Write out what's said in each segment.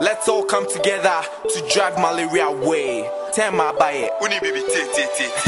Let's all come together to drive malaria away. Tell my buy it. Uni baby kill beats.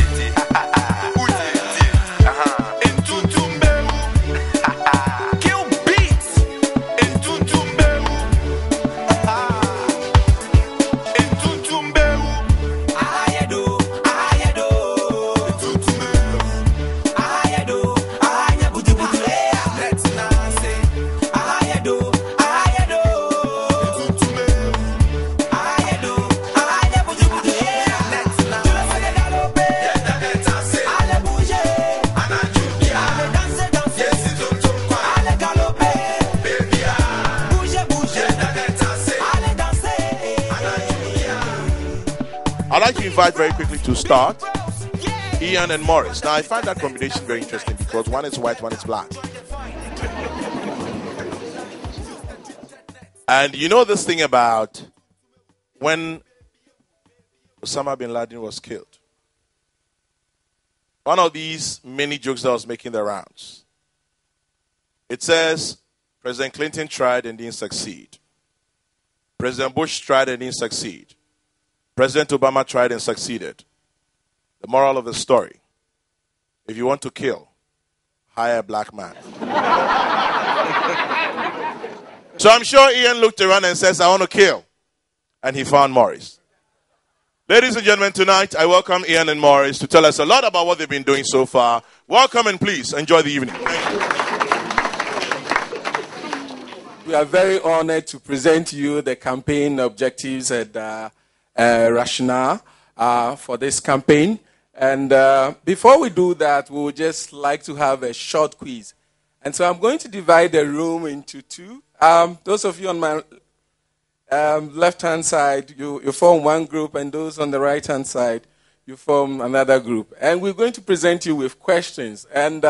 I'd like to invite very quickly to start Ian and Morris. Now, I find that combination very interesting because one is white, one is black. And you know this thing about when Osama bin Laden was killed. One of these many jokes that was making the rounds. It says, President Clinton tried and didn't succeed. President Bush tried and didn't succeed. President Obama tried and succeeded. The moral of the story, if you want to kill, hire a black man. So I'm sure Ian looked around and says, I want to kill. And he found Morris. Ladies and gentlemen, tonight I welcome Ian and Morris to tell us a lot about what they've been doing so far. Welcome and please enjoy the evening. Thank you. We are very honored to present to you the campaign objectives and rationale for this campaign. And before we do that, we would just like to have a short quiz. And so I'm going to divide the room into two. Those of you on my left-hand side, you form one group, and those on the right-hand side, you form another group. And we're going to present you with questions. And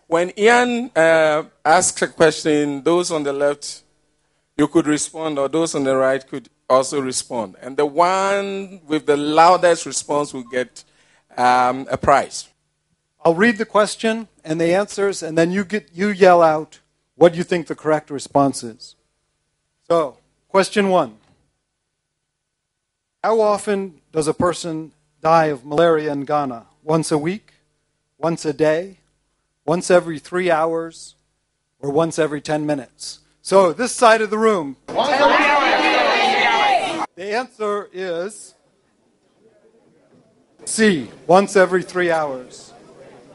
when Ian asks a question, those on the left, you could respond, or those on the right could also respond. And the one with the loudest response will get a prize. I'll read the question and the answers, and then you yell out what you think the correct response is. So, question 1. How often does a person die of malaria in Ghana? Once a week? Once a day? Once every 3 hours? Or once every 10 minutes? So, this side of the room. Once every hour. The answer is C, once every 3 hours.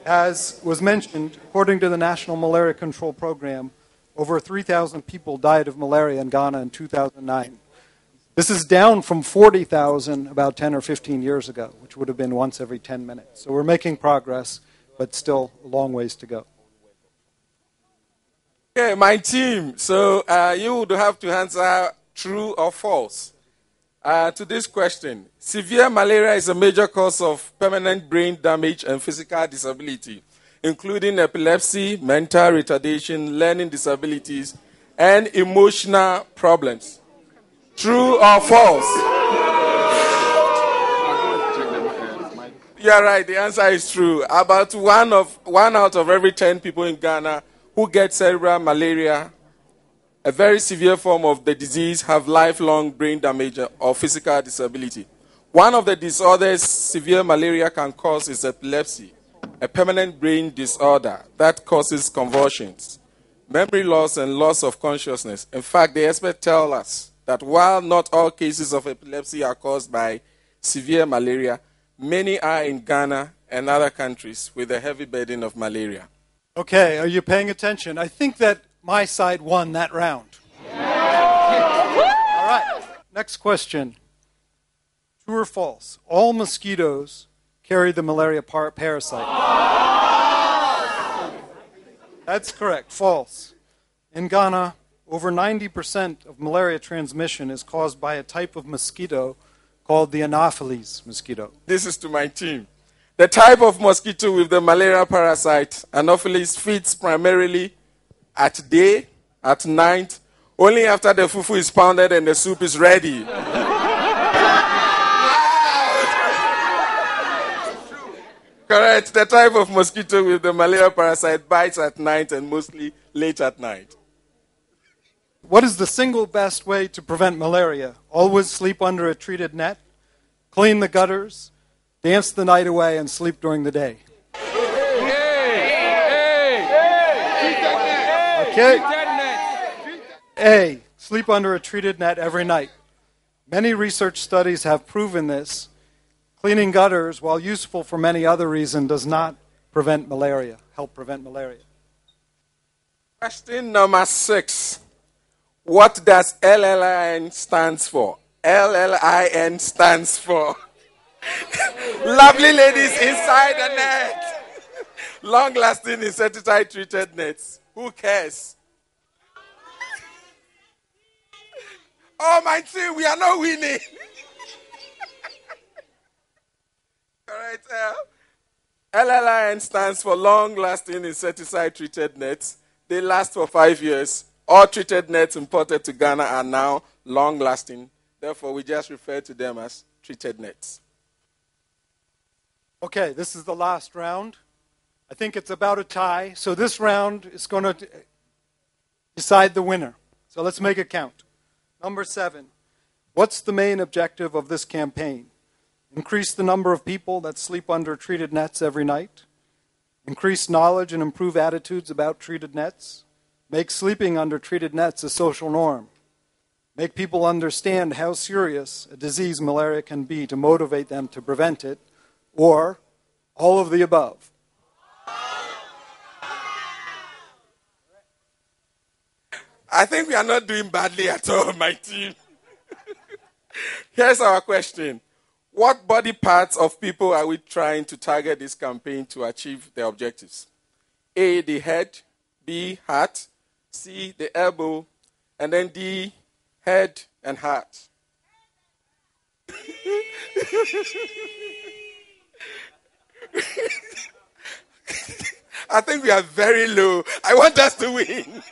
As was mentioned, according to the National Malaria Control Programme, over 3,000 people died of malaria in Ghana in 2009. This is down from 40,000 about 10 or 15 years ago, which would have been once every 10 minutes. So we're making progress, but still a long ways to go. Okay, my team. So you would have to answer true or false to this question. Severe malaria is a major cause of permanent brain damage and physical disability, including epilepsy, mental retardation, learning disabilities, and emotional problems. True or false? You're right, the answer is true. About one out of every 10 people in Ghana who get cerebral malaria, a very severe form of the disease, have lifelong brain damage or physical disability. One of the disorders severe malaria can cause is epilepsy, a permanent brain disorder that causes convulsions, memory loss, and loss of consciousness. In fact, the experts tell us that while not all cases of epilepsy are caused by severe malaria, many are in Ghana and other countries with a heavy burden of malaria. Okay, are you paying attention? I think that my side won that round. All right, next question. True or false? All mosquitoes carry the malaria parasite. That's correct. False. In Ghana, over 90% of malaria transmission is caused by a type of mosquito called the Anopheles mosquito. This is to my team. The type of mosquito with the malaria parasite, Anopheles, feeds primarily at day, at night, only after the fufu is pounded and the soup is ready. Correct. The type of mosquito with the malaria parasite bites at night and mostly late at night. What is the single best way to prevent malaria? Always sleep under a treated net, clean the gutters, dance the night away, and sleep during the day. Okay. A, sleep under a treated net every night. Many research studies have proven this. Cleaning gutters, while useful for many other reasons, does not help prevent malaria. Question number 6. What does LLIN stands for? LLIN stands for lovely ladies inside the net. Long-lasting insecticide treated nets. Who cares? Oh, my team, we are not winning. All right. LLIN stands for long-lasting insecticide-treated nets. They last for 5 years. All treated nets imported to Ghana are now long-lasting. Therefore, we just refer to them as treated nets. Okay, this is the last round. I think it's about a tie. So this round is going to decide the winner. So let's make it count. Number 7. What's the main objective of this campaign? Increase the number of people that sleep under treated nets every night. Increase knowledge and improve attitudes about treated nets. Make sleeping under treated nets a social norm. Make people understand how serious a disease malaria can be to motivate them to prevent it. Or all of the above. I think we are not doing badly at all, my team. Here's our question. What body parts of people are we trying to target this campaign to achieve the objectives? A, the head, B, heart, C, the elbow, and then D, head and heart. I think we are very low. I want us to win.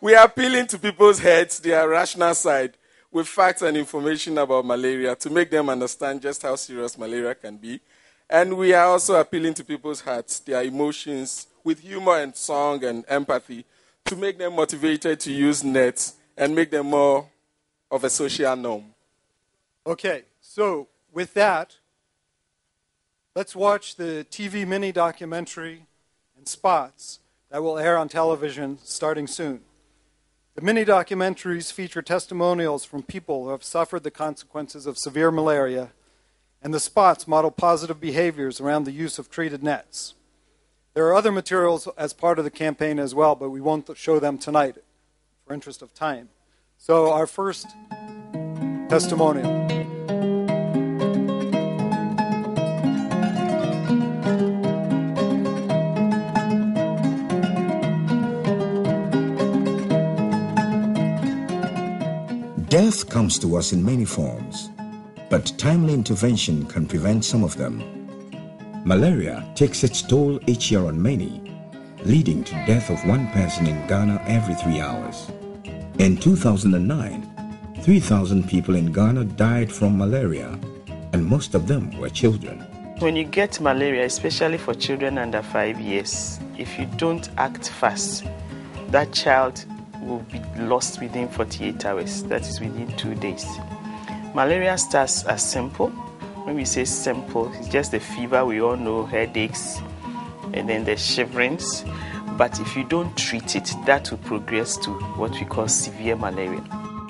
We are appealing to people's heads, their rational side, with facts and information about malaria to make them understand just how serious malaria can be. And we are also appealing to people's hearts, their emotions, with humor and song and empathy to make them motivated to use nets and make them more of a social norm. Okay, so with that, let's watch the TV mini documentary and spots that will air on television starting soon. The mini documentaries feature testimonials from people who have suffered the consequences of severe malaria, and the spots model positive behaviors around the use of treated nets. There are other materials as part of the campaign as well, but we won't show them tonight for interest of time. So our first testimonial. Death comes to us in many forms, but timely intervention can prevent some of them. Malaria takes its toll each year on many, leading to death of one person in Ghana every 3 hours. In 2009, 3,000 people in Ghana died from malaria, and most of them were children. When you get malaria, especially for children under 5 years, if you don't act fast, that child will be lost within 48 hours. That is within 2 days. Malaria starts as simple. When we say simple, it's just the fever we all know, headaches, and then the shiverings. But if you don't treat it, that will progress to what we call severe malaria.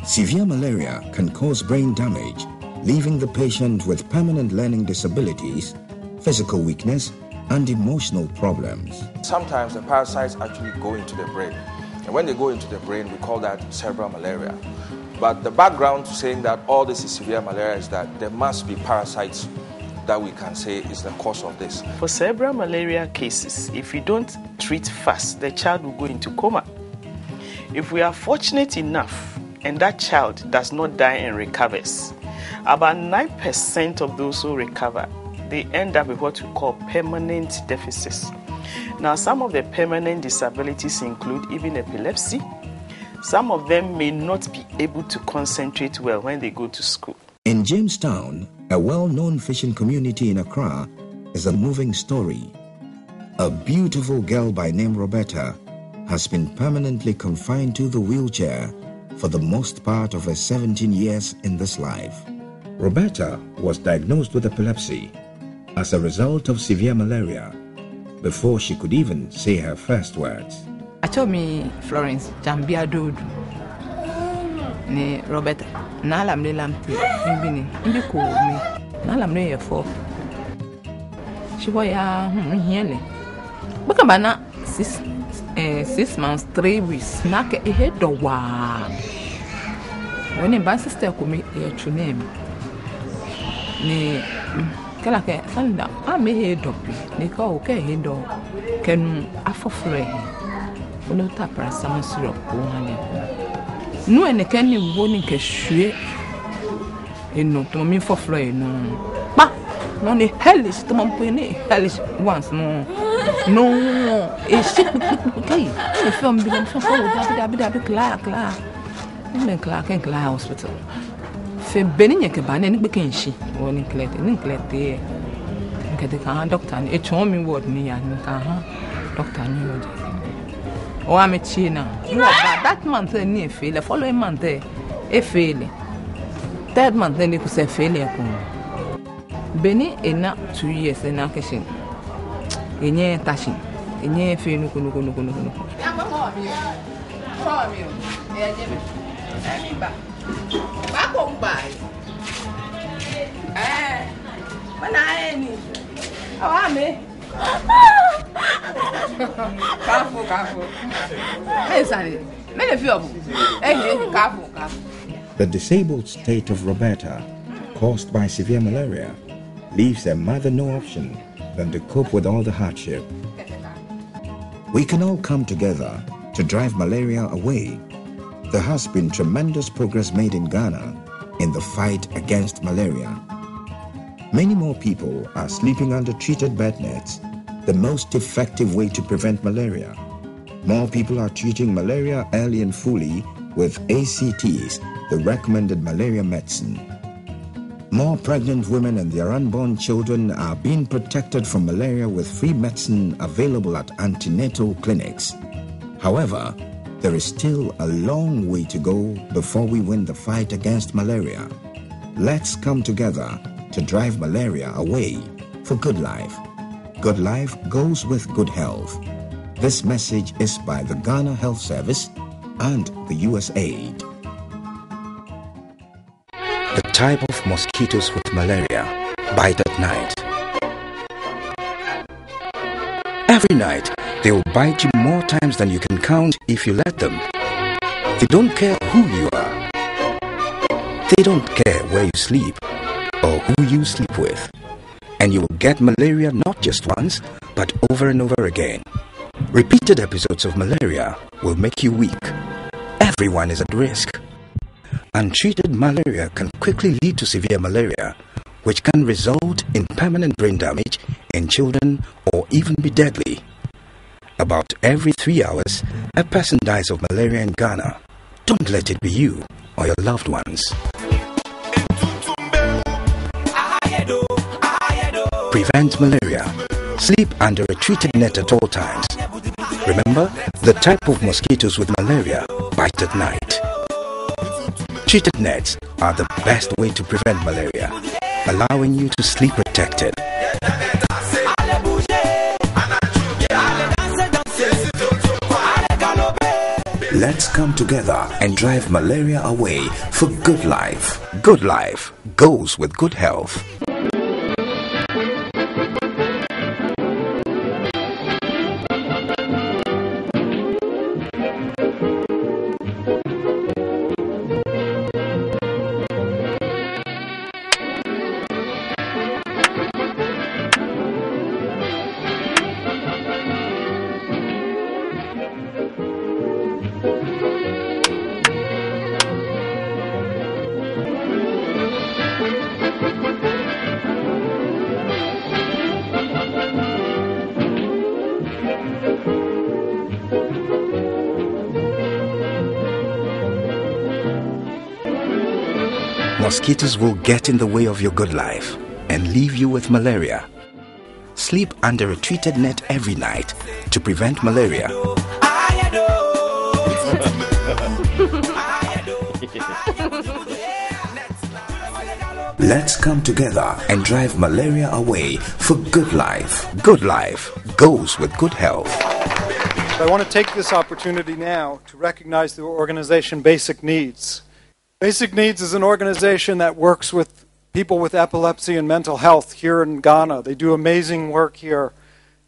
Severe malaria can cause brain damage, leaving the patient with permanent learning disabilities, physical weakness, and emotional problems. Sometimes the parasites actually go into the brain. And when they go into the brain, we call that cerebral malaria. But the background to saying that all this is severe malaria is that there must be parasites that we can say is the cause of this. For cerebral malaria cases, if you don't treat fast, the child will go into coma. If we are fortunate enough and that child does not die and recovers, about 9% of those who recover, they end up with what we call permanent deficits. Now, some of the permanent disabilities include even epilepsy. Some of them may not be able to concentrate well when they go to school. In Jamestown, a well-known fishing community in Accra, is a moving story. A beautiful girl by name Roberta has been permanently confined to the wheelchair for the most part of her 17 years in this life. Roberta was diagnosed with epilepsy as a result of severe malaria before she could even say her first words. I told me Florence Jambia Dudu ne Roberta Nalam ne lampi imbini imbi ko me Nalam ne yefo she boy ya hiele baka bana 6 months 3 weeks na ke e do wa when in sister ko me e tune me ne kala ke sanda a me he do bi ne ka o ke he do kenu afofre ono ta paracetamol syrup ko hane no ene kan ni woni ke hwe eno to me fofre no pa no ne hellish to man pene hellish once no e shit kai e film bi dem so da cla men cla hospital fe beninye ke ba ne be kenshi woni klete nke de kan doctor ni e chon mi word ni ya ni kan doctor ni word o am china that month ni fail the following month e fail third month ni ku se fail e ko beni ena 2 years na keshin enye tashi enye fe no ya mama mi e ajebe ani ba ko ba mana eni awame Careful. The disabled state of Roberta, caused by severe malaria, leaves her mother no option than to cope with all the hardship. We can all come together to drive malaria away. There has been tremendous progress made in Ghana in the fight against malaria. Many more people are sleeping under treated bed nets, the most effective way to prevent malaria. More people are treating malaria early and fully with ACTs, the recommended malaria medicine. More pregnant women and their unborn children are being protected from malaria with free medicine available at antenatal clinics. However, there is still a long way to go before we win the fight against malaria. Let's come together to drive malaria away for good life. Good life goes with good health. This message is by the Ghana Health Service and the USAID. The type of mosquitoes with malaria bite at night. Every night, they will bite you more times than you can count if you let them. They don't care who you are. They don't care where you sleep or who you sleep with. And you will get malaria not just once, but over and over again. Repeated episodes of malaria will make you weak. Everyone is at risk. Untreated malaria can quickly lead to severe malaria, which can result in permanent brain damage in children or even be deadly. About every 3 hours, a person dies of malaria in Ghana. Don't let it be you or your loved ones. Prevent malaria. Sleep under a treated net at all times. Remember, the type of mosquitoes with malaria bite at night. Treated nets are the best way to prevent malaria, allowing you to sleep protected. Let's come together and drive malaria away for good life. Good life goes with good health. Mosquitoes will get in the way of your good life and leave you with malaria. Sleep under a treated net every night to prevent malaria. Let's come together and drive malaria away for good life. Good life goes with good health. I want to take this opportunity now to recognize the organization Basic Needs. Basic Needs is an organization that works with people with epilepsy and mental health here in Ghana. They do amazing work here,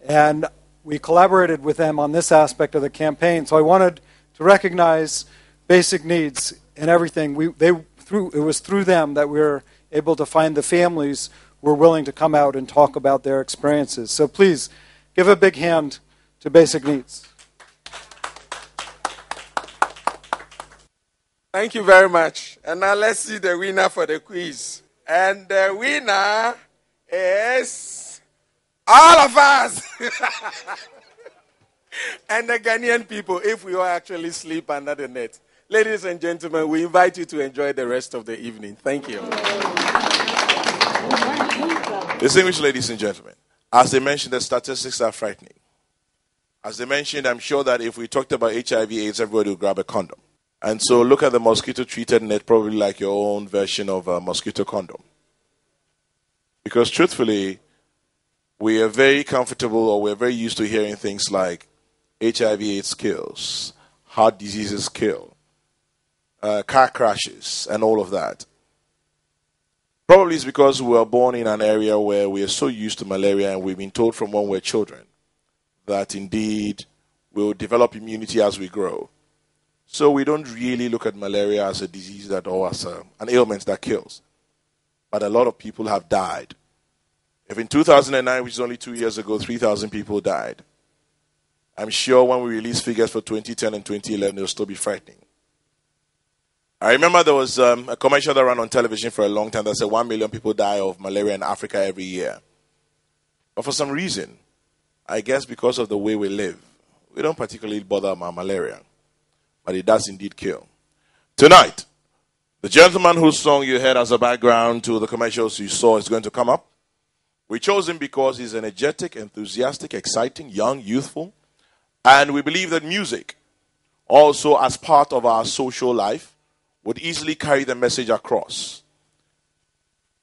and we collaborated with them on this aspect of the campaign. So I wanted to recognize Basic Needs and everything. It was through them that we were able to find the families who were willing to come out and talk about their experiences. So please, give a big hand to Basic Needs. Thank you very much. And now let's see the winner for the quiz. And the winner is all of us. And the Ghanaian people, if we all actually sleep under the net. Ladies and gentlemen, we invite you to enjoy the rest of the evening. Thank you. Distinguished ladies and gentlemen, as they mentioned, the statistics are frightening. As they mentioned, I'm sure that if we talked about HIV/AIDS, everybody would grab a condom. And so look at the mosquito-treated net, probably like your own version of a mosquito condom. Because truthfully, we are very comfortable, or we're very used to hearing things like HIV/AIDS kills, heart diseases kill, car crashes, and all of that. Probably it's because we were born in an area where we are so used to malaria, and we've been told from when we're children that indeed we'll develop immunity as we grow. So we don't really look at malaria as a disease or as an ailment that kills. But a lot of people have died. If in 2009, which is only 2 years ago, 3,000 people died, I'm sure when we release figures for 2010 and 2011, they'll still be frightening. I remember there was a commercial that ran on television for a long time that said 1 million people die of malaria in Africa every year. But for some reason, I guess because of the way we live, we don't particularly bother about malaria. But it does indeed kill. Tonight, the gentleman whose song you heard as a background to the commercials you saw is going to come up. We chose him because he's energetic, enthusiastic, exciting, young, youthful. And we believe that music, also as part of our social life, would easily carry the message across.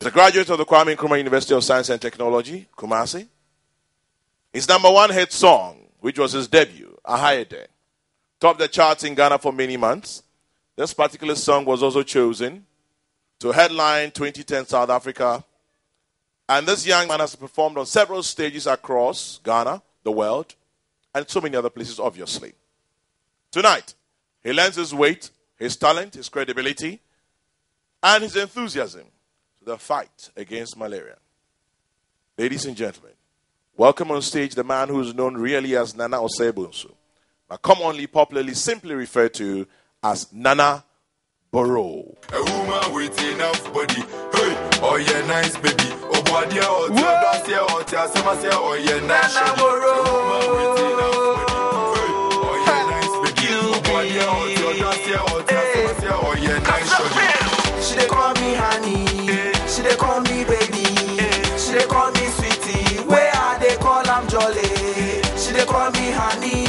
He's a graduate of the Kwame Nkrumah University of Science and Technology, Kumasi. His #1 hit song, which was his debut, Ahayede, topped the charts in Ghana for many months. This particular song was also chosen to headline 2010 South Africa. And this young man has performed on several stages across Ghana, the world, and so many other places, obviously. Tonight, he lends his weight, his talent, his credibility, and his enthusiasm to the fight against malaria. Ladies and gentlemen, welcome on stage the man who is known really as Nana Osebunsu, but commonly, popularly, simply referred to as Nana Boroo. A woman with enough body, hey, oh yeah, nice baby. Oh body, oh yeah, oh yeah, some say, oh yeah, nice. Nana Boroo. A woman with enough body, hey, oh yeah, nice baby. Oh body, oh yeah, some say, oh yeah, nice. She dey call me honey, she dey call me baby, she dey call me sweetie. Where are they call I'm jolly? She dey call me honey,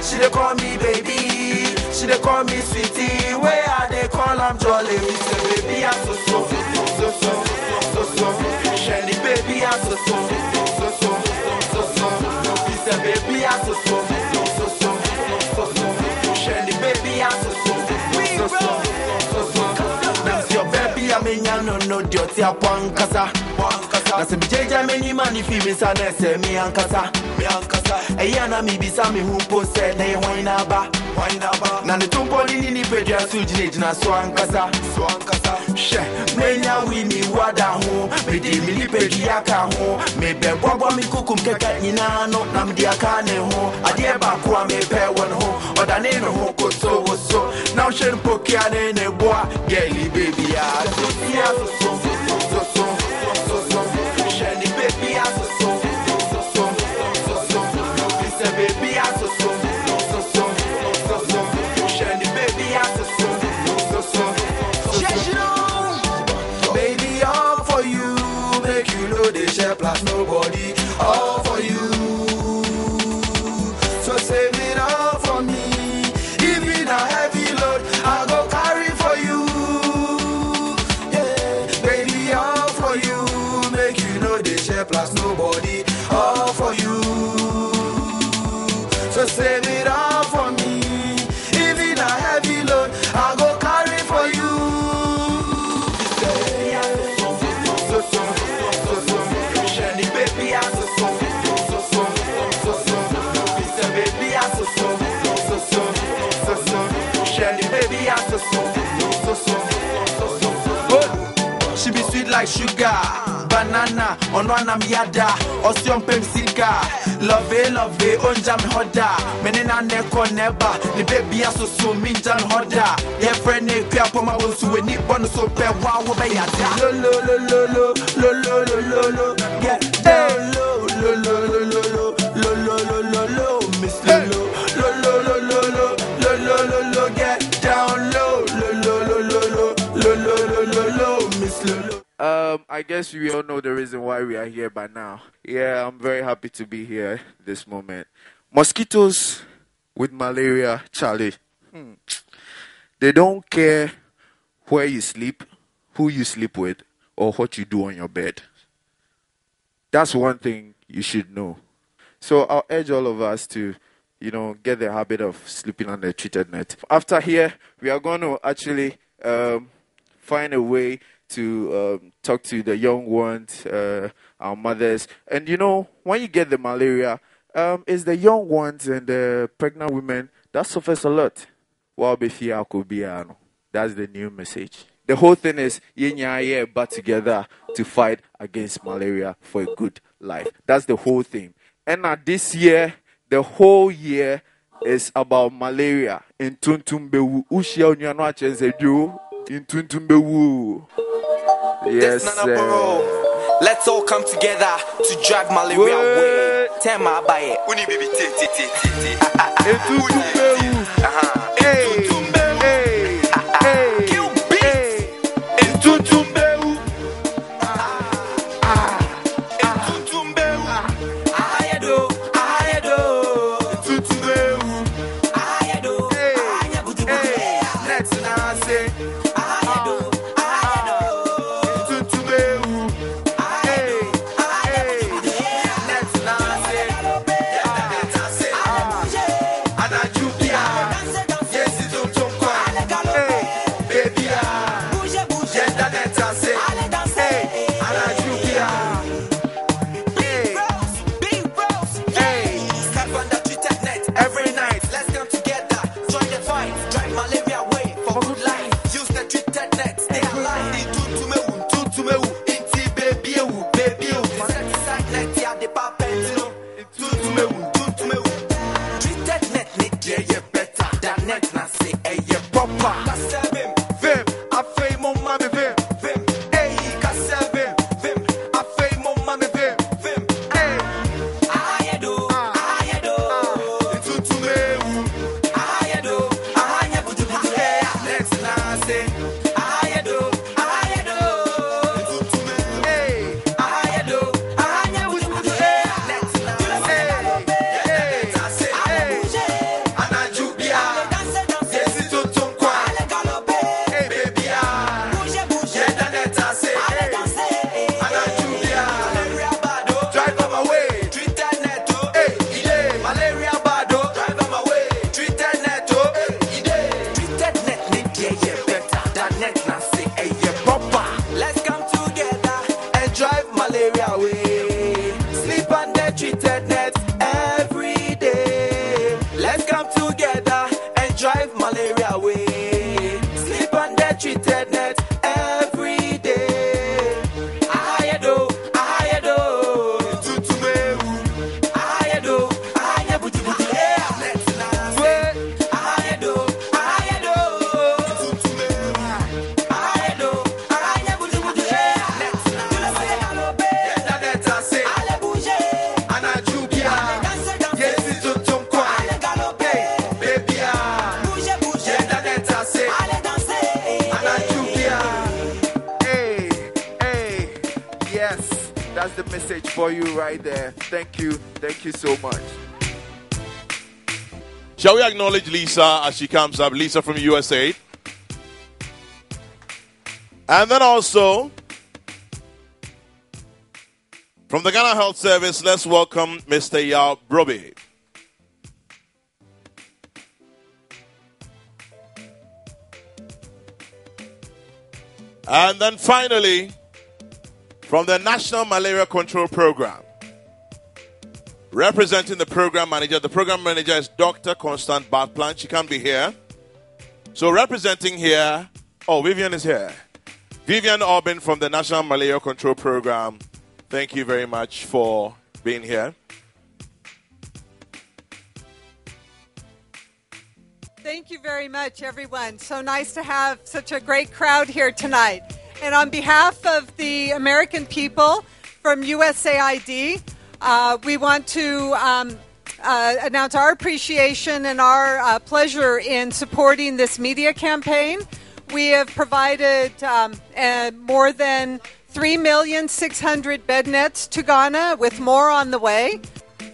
she dey call me baby, she dey call me sweetie. Where are they call I'm jolly? We say baby I'm so so so so so so so. Shelly baby I'm so so so so so so. We say baby I'm so so so so so so. Shelly baby I'm so so so so so. That's your baby I'm in no dirty apankasa. Na se bijeja many man if me sa na se me ankasa eyana mi bisa me hu pose na ye wine ba na ne tumpo ni pedra sujine jina so ankasa she menya wi ni wada ho me di mi pedra ka ho me be bobo mi kukum keka nyina no na me di aka ne ho ade ba ko a me pe won ho odane no ho ko so now shen pokia ne boa girly baby ah so so Shiny baby, I so baby, I so Shiny baby, I so baby, all for you, make you know they share plus nobody, all for you. So save it all for me, even a heavy load, I go carry for you. trust nobody. All for you. So save it all for me. Even a heavy load, I'll go carry for you. Shiny baby, I'm she be sweet like sugar, banana, on one am yada, osion pemsika, love it, onjam hoda, menina neko neba, the baby aso so minjan hoda, ye friend ne kwa poma bonsu we ni bonu so pe wa wo be yada, lo lo lo lo lo lo lo lo lo lo, get down lo lo lo lo lo lo lo lo lo lo, miss lo lo lo lo lo lo lo lo lo, get down low, lo lo lo lo lo lo lo lo, miss lo. I guess we all know the reason why we are here by now. Yeah, I'm very happy to be here this moment. Mosquitoes with malaria, Charlie. They don't care where you sleep, who you sleep with, or what you do on your bed. That's one thing you should know. So I'll urge all of us to, get the habit of sleeping on the treated net. After here, we are going to actually find a way to talk to the young ones, our mothers. And when you get the malaria, it's the young ones and the pregnant women that suffers a lot. That's the new message. The whole thing is but together to fight against malaria for a good life. That's the whole thing. And this year, the whole year is about malaria. In Tuntumbewu, in Tuntumbewu. Yes, Nana Boroo. Let's all come together to drive malaria away. Tell my buy it. Uni baby ti. Kill beats. That's the message for you right there. Thank you. Thank you so much. Shall we acknowledge Lisa as she comes up? Lisa from USAID. And then also, From the Ghana Health Service, let's welcome Mr. Yao Brobe. And then finally, from the National Malaria Control Programme, representing the program manager is Dr. Constant Bartplant. She can't be here. So representing here, Vivian is here. Vivian Aubin from the National Malaria Control Programme. Thank you very much for being here. Thank you very much, everyone. So nice to have such a great crowd here tonight. And on behalf of the American people from USAID, we want to announce our appreciation and our pleasure in supporting this media campaign. We have provided more than 3,600,000 bed nets to Ghana, with more on the way.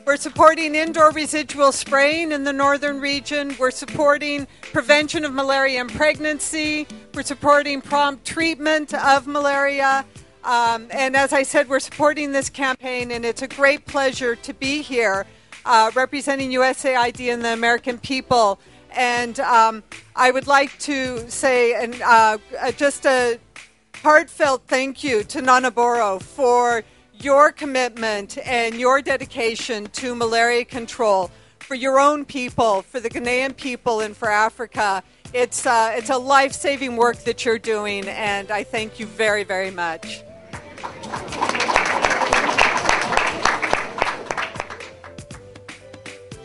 We're supporting indoor residual spraying in the northern region. We're supporting prevention of malaria in pregnancy. We're supporting prompt treatment of malaria. And as I said, we're supporting this campaign, and it's a great pleasure to be here representing USAID and the American people. And I would like to say just a heartfelt thank you to Nana Boroo for your commitment and your dedication to malaria control for your own people, for the Ghanaian people, and for Africa. It's a life-saving work that you're doing, and I thank you very, very much.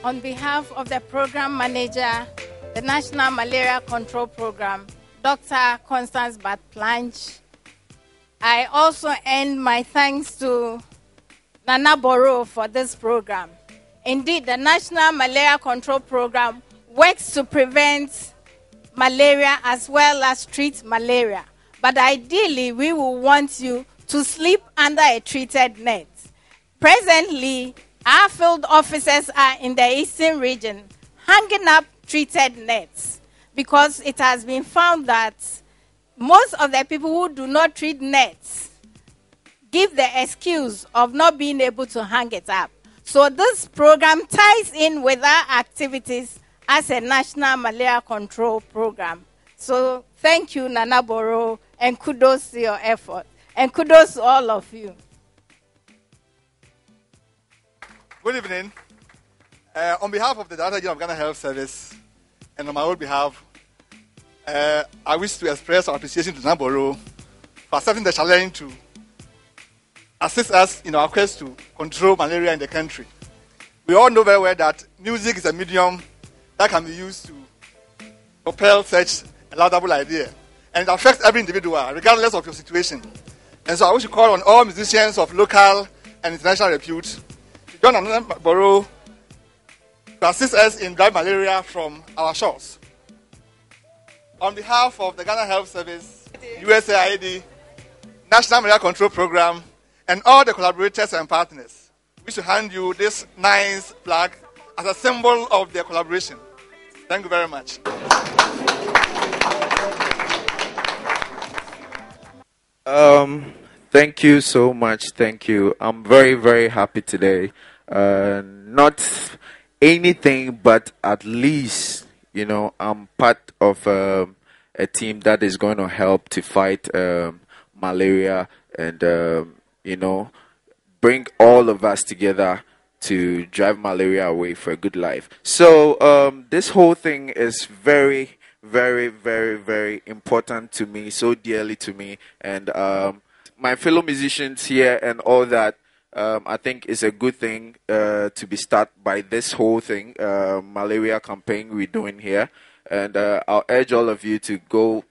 On behalf of the program manager, the National Malaria Control Programme, Dr. Constance Bartplant, I also end my thanks to Nana Boroo for this program. Indeed, the National Malaria Control Programme works to prevent malaria as well as treat malaria. But ideally, we will want you to sleep under a treated net. Presently, our field officers are in the eastern region hanging up treated nets because it has been found that most of the people who do not treat nets give the excuse of not being able to hang it up. So this program ties in with our activities as a national malaria control program. So thank you, Nana Boroo, and kudos to your effort. And kudos to all of you. Good evening. On behalf of the Director of Ghana Health Service, and on my own behalf, I wish to express our appreciation to Nana Boroo for accepting the challenge to assist us in our quest to control malaria in the country. We all know very well that music is a medium that can be used to propel such a laudable idea. And it affects every individual, regardless of your situation. And so I wish to call on all musicians of local and international repute to join Nana Boroo to assist us in driving malaria from our shores. On behalf of the Ghana Health Service, USAID, National Malaria Control Programme, and all the collaborators and partners, we wish to hand you this nice plaque as a symbol of their collaboration. Thank you very much. Thank you so much. Thank you. I'm very, very happy today. Not anything, but at least, I'm part of a team that is going to help to fight malaria and, bring all of us together to drive malaria away for a good life. So this whole thing is very, very, very, very important to me, so dearly to me. And my fellow musicians here and all that, I think it's a good thing to be started by this whole thing, malaria campaign we're doing here. And I'll urge all of you to go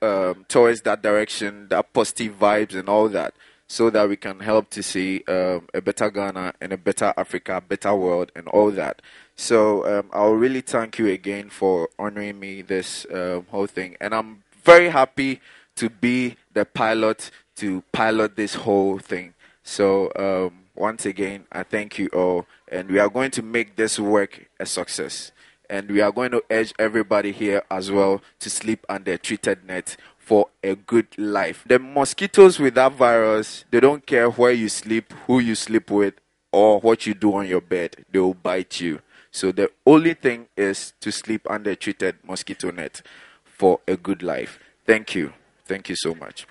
towards that direction, that positive vibes and all that, so that we can help to see a better Ghana and a better Africa, better world and all that. So I'll really thank you again for honoring me this whole thing. And I'm very happy to be the pilot to pilot this whole thing. So once again, I thank you all. And we are going to make this work a success. And we are going to urge everybody here as well to sleep under a treated net for a good life. The mosquitoes with that virus, they don't care where you sleep, who you sleep with, or what you do on your bed. They will bite you. So the only thing is to sleep under a treated mosquito net for a good life. Thank you. Thank you so much.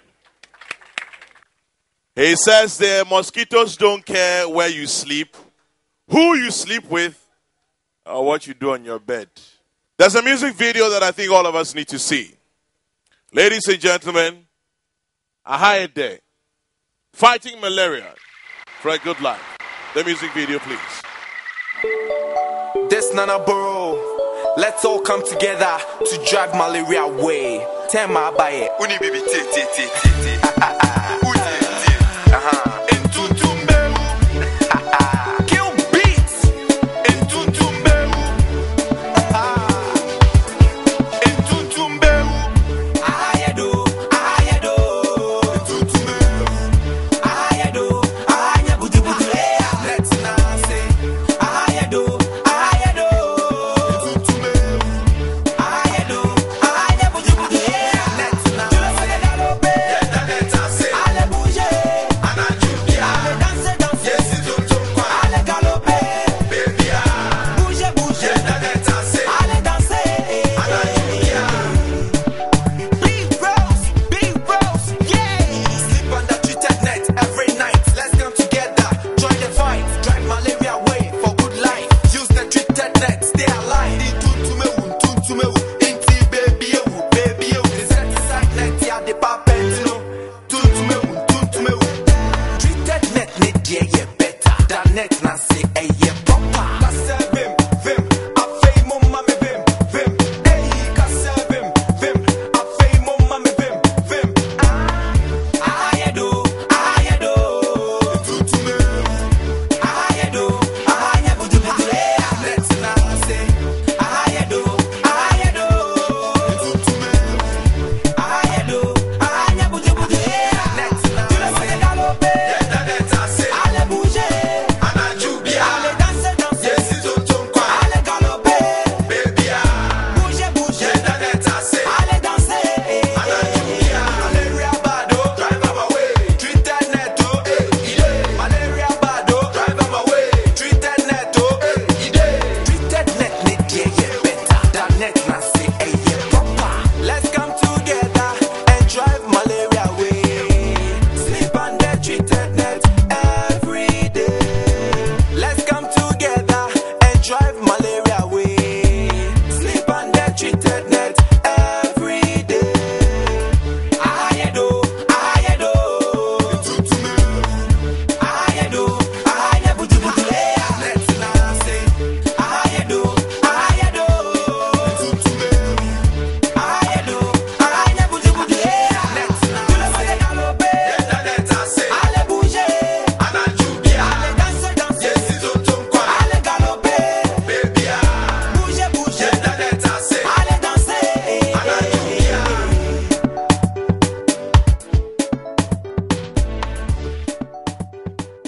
He says the mosquitoes don't care where you sleep, who you sleep with, or what you do on your bed. There's a music video that I think all of us need to see. Ladies and gentlemen, I hired there. Fighting malaria for a good life. The music video, please. This Nana Boroo, let's all come together to drive malaria away. Tell my baye. Uni bibi kill beats.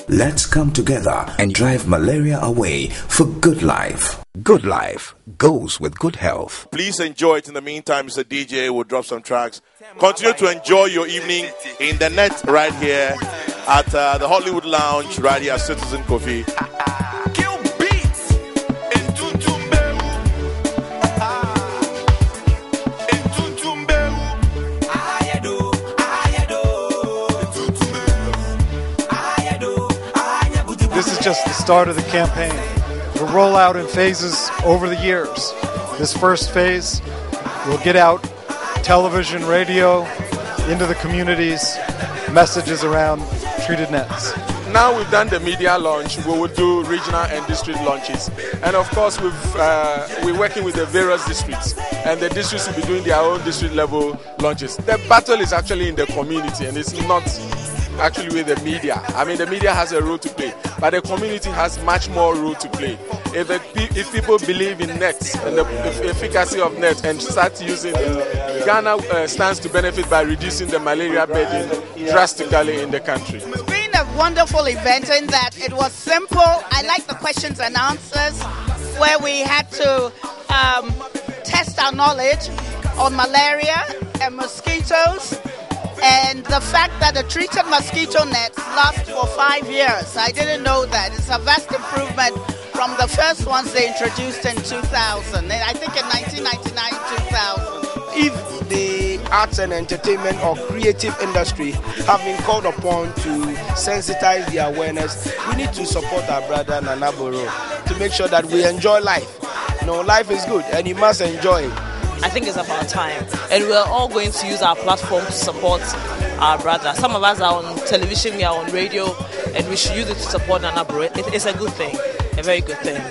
Let's come together and drive malaria away for good life. Good life goes with good health. Please enjoy it. In the meantime, Mr. DJ will drop some tracks. Continue to enjoy your evening in the net right here at the Hollywood Lounge right here at Citizen Kofi. This is just the start of the campaign. It'll roll out in phases over the years. This first phase will get out television, radio, into the communities, messages around treated nets. Now we've done the media launch, we will do regional and district launches. And of course, we're working with the various districts, and the districts will be doing their own district level launches. The battle is actually in the community, and it's not actually with the media. I mean, the media has a role to play, but the community has much more role to play. If people believe in nets and the efficacy of nets and start using it, Ghana stands to benefit by reducing the malaria burden drastically in the country. It's been a wonderful event in that it was simple. I like the questions and answers where we had to test our knowledge on malaria and mosquitoes. mosquitoes, and the fact that the treated mosquito nets last for 5 years. I didn't know that. It's a vast improvement from the first ones they introduced in 2000. I think in 1999, 2000. If the arts and entertainment or creative industry have been called upon to sensitize the awareness, we need to support our brother Nana Boroo to make sure that we enjoy life. You know, life is good and you must enjoy it. I think it's about time, and we're all going to use our platform to support our brother. Some of us are on television, we are on radio, and we should use it to support Nana Boroo. It's a good thing, a very good thing.